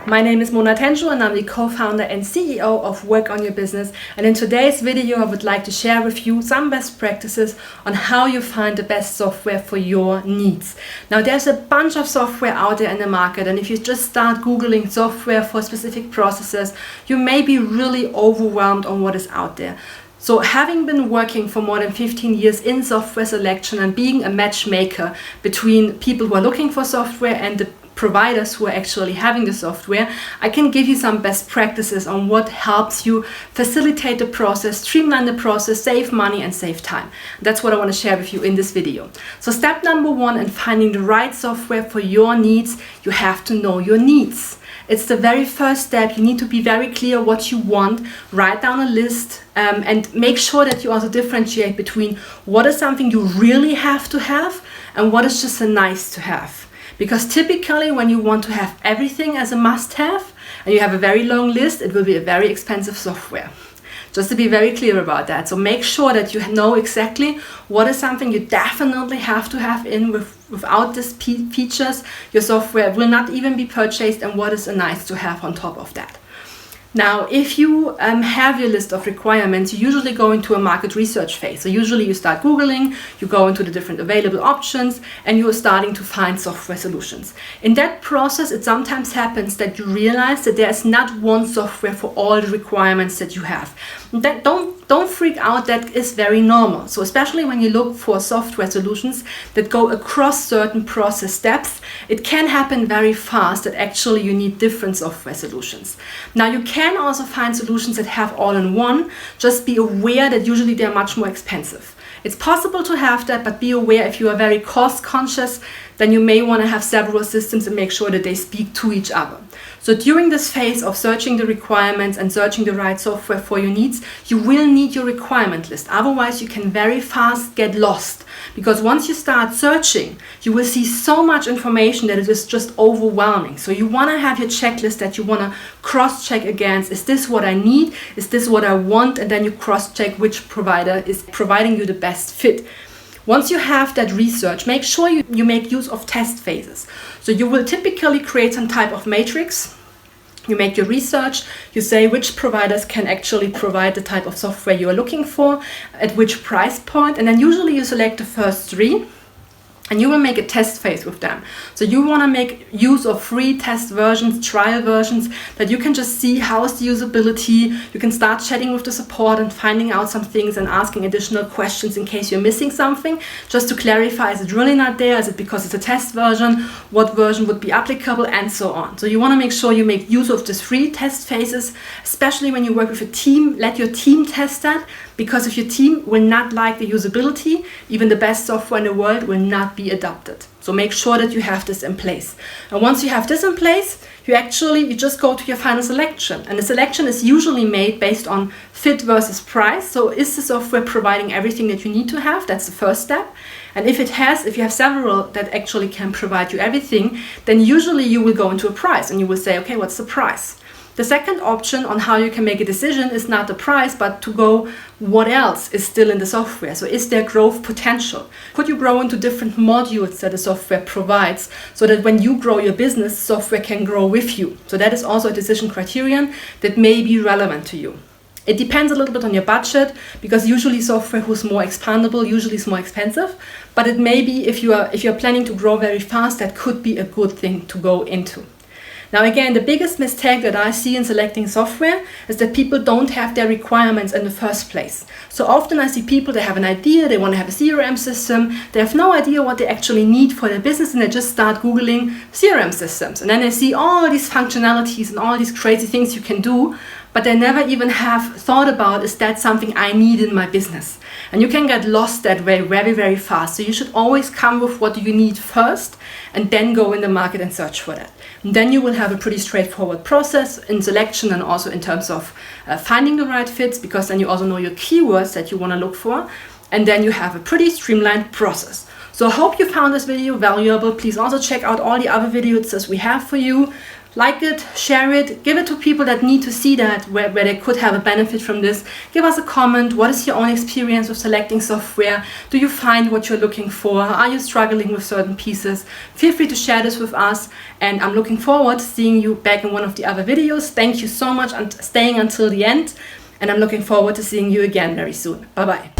My name is Mona Tenjo and I'm the co-founder and CEO of Work on Your Business. And in today's video, I would like to share with you some best practices on how you find the best software for your needs. Now, there's a bunch of software out there in the market, and if you just start Googling software for specific processes, you may be really overwhelmed on what is out there. So having been working for more than 15 years in software selection and being a matchmaker between people who are looking for software and the providers who are actually having the software, I can give you some best practices on what helps you facilitate the process, streamline the process, save money and save time. That's what I want to share with you in this video. So step number one in finding the right software for your needs, you have to know your needs. It's the very first step. You need to be very clear what you want, write down a list, and make sure that you also differentiate between what is something you really have to have and what is just a nice to have. Because typically when you want to have everything as a must-have and you have a very long list, it will be a very expensive software. Just to be very clear about that. So make sure that you know exactly what is something you definitely have to have in without these features. Your software will not even be purchased, and what is a nice to have on top of that. Now, if you have your list of requirements, you usually go into a market research phase. So usually you start Googling, you go into the different available options, and you are starting to find software solutions. In that process, it sometimes happens that you realize that there's not one software for all the requirements that you have. Don't freak out, that is very normal. So especially when you look for software solutions that go across certain process steps, it can happen very fast that actually you need different software solutions. Now, you can also find solutions that have all-in-one. Just be aware that usually they're much more expensive. It's possible to have that, but be aware if you are very cost conscious, then you may want to have several systems and make sure that they speak to each other. So during this phase of searching the requirements and searching the right software for your needs, you will need your requirement list. Otherwise, you can very fast get lost. Because once you start searching, you will see so much information that it is just overwhelming. So you want to have your checklist that you want to cross-check against. Is this what I need? Is this what I want? And then you cross-check which provider is providing you the best fit. Once you have that research, make sure you make use of test phases. So you will typically create some type of matrix. You make your research, you say which providers can actually provide the type of software you are looking for, at which price point, and then usually you select the first three. And you will make a test phase with them. So you want to make use of free test versions, trial versions, that you can just see how is the usability. You can start chatting with the support and finding out some things and asking additional questions in case you're missing something, just to clarify, is it really not there? Is it because it's a test version? What version would be applicable? And so on. So you want to make sure you make use of these free test phases, especially when you work with a team. Let your team test that, because if your team will not like the usability, even the best software in the world will not be adopted. So make sure that you have this in place. And once you have this in place, you just go to your final selection. And the selection is usually made based on fit versus price. So is the software providing everything that you need to have? That's the first step. And if you have several that actually can provide you everything, then usually you will go into a price and you will say, okay, what's the price? The second option on how you can make a decision is not the price, but to go what else is still in the software. So is there growth potential? Could you grow into different modules that the software provides so that when you grow your business, software can grow with you? So that is also a decision criterion that may be relevant to you. It depends a little bit on your budget, because usually software who's more expandable usually is more expensive. But it may be if you're planning to grow very fast, that could be a good thing to go into. Now again, the biggest mistake that I see in selecting software is that people don't have their requirements in the first place. So often I see people, they have an idea, they want to have a CRM system, they have no idea what they actually need for their business, and they just start Googling CRM systems. And then they see all these functionalities and all these crazy things you can do, but they never even have thought about, is that something I need in my business? And you can get lost that way very, very fast. So you should always come with what you need first and then go in the market and search for that. And then you will have a pretty straightforward process in selection and also in terms of finding the right fits, because then you also know your keywords that you want to look for. And then you have a pretty streamlined process. So I hope you found this video valuable. Please also check out all the other videos we have for you. Like it, share it, give it to people that need to see that, where they could have a benefit from this. Give us a comment. What is your own experience with selecting software? Do you find what you're looking for? Are you struggling with certain pieces? Feel free to share this with us, and I'm looking forward to seeing you back in one of the other videos. Thank you so much for staying until the end, and I'm looking forward to seeing you again very soon. Bye bye.